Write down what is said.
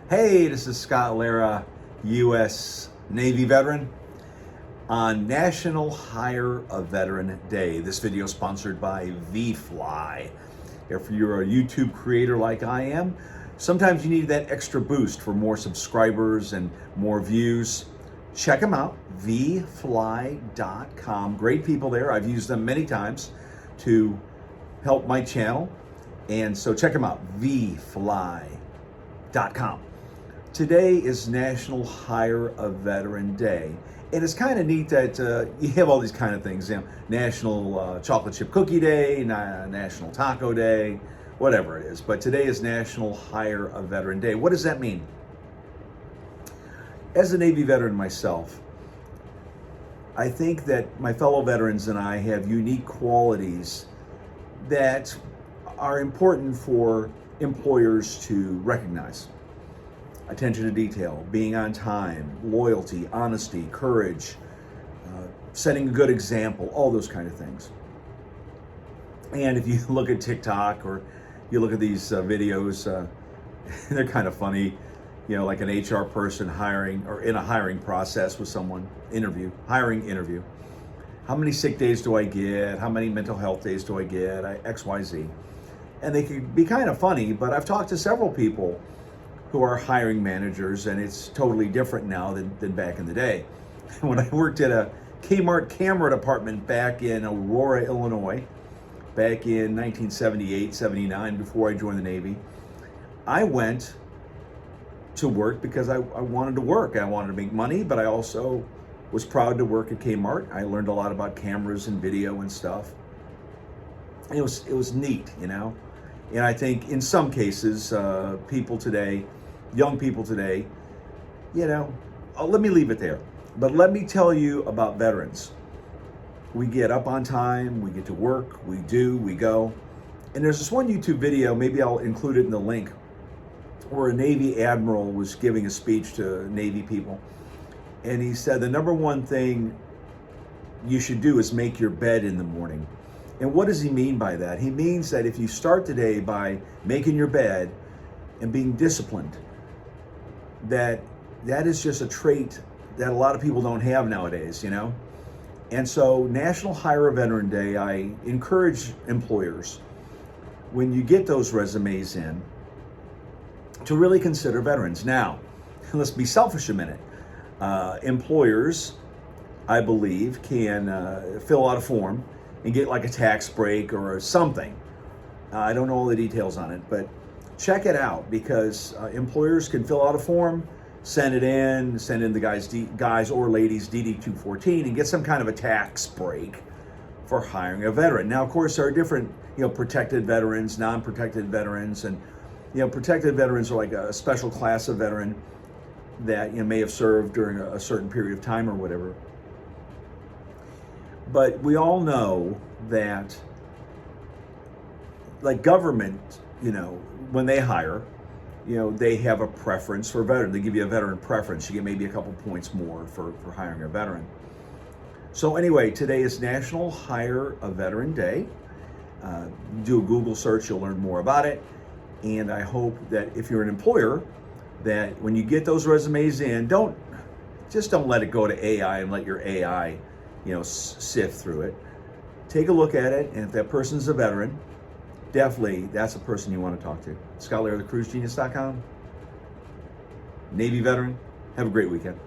Hey, this is Scott Lara, U.S. Navy veteran, on National Hire a Veteran Day. This video is sponsored by VFly. If you're a YouTube creator like I am, sometimes you need that extra boost for more subscribers and more views. Check them out, vfly.com. Great people there. I've used them many times to help my channel. And so check them out, vfly.com. Today is National Hire a Veteran Day. And it's kind of neat that you have all these kind of things. You know, National Chocolate Chip Cookie Day, National Taco Day, whatever it is. But today is National Hire a Veteran Day. What does that mean? As a Navy veteran myself, I think that my fellow veterans and I have unique qualities that are important for employers to recognize. Attention to detail, being on time, loyalty, honesty, courage, setting a good example, all those kind of things. And if you look at TikTok or you look at these videos, they're kind of funny. You know, like an HR person hiring or in a hiring process with someone, hiring interview. How many sick days do I get? How many mental health days do I get? X, Y, Z. And they can be kind of funny, but I've talked to several people who are hiring managers, and it's totally different now than back in the day. When I worked at a Kmart camera department back in Aurora, Illinois, back in 1978, 79, before I joined the Navy, I went to work because I wanted to work. I wanted to make money, but I also was proud to work at Kmart. I learned a lot about cameras and video and stuff. It was neat, you know? And I think in some cases, people today, young people today, you know, let me leave it there. But let me tell you about veterans. We get up on time, we get to work, we go. And there's this one YouTube video, maybe I'll include it in the link, where a Navy admiral was giving a speech to Navy people. And he said the number one thing you should do is make your bed in the morning. And what does he mean by that? He means that if you start the day by making your bed and being disciplined, that is just a trait that a lot of people don't have nowadays, you know? And so National Hire a Veteran Day, I encourage employers, when you get those resumes in, to really consider veterans. Now, let's be selfish a minute. Employers, I believe, can fill out a form and get like a tax break or something. I don't know all the details on it, but check it out, because employers can fill out a form, send in the guys or ladies DD-214 and get some kind of a tax break for hiring a veteran. Now, of course, there are different, protected veterans, non-protected veterans, and protected veterans are like a special class of veteran that may have served during a certain period of time or whatever. But we all know that, like government, when they hire, they have a preference for a veteran. They give you a veteran preference. You get maybe a couple points more for hiring a veteran. So anyway, today is National Hire a Veteran Day. Do a Google search, you'll learn more about it. And I hope that if you're an employer, that when you get those resumes in, don't let it go to AI and let your AI sift through it. Take a look at it, and if that person's a veteran, definitely that's a person you want to talk to. Scott Lara, thecruisegenius.com. Navy veteran, have a great weekend.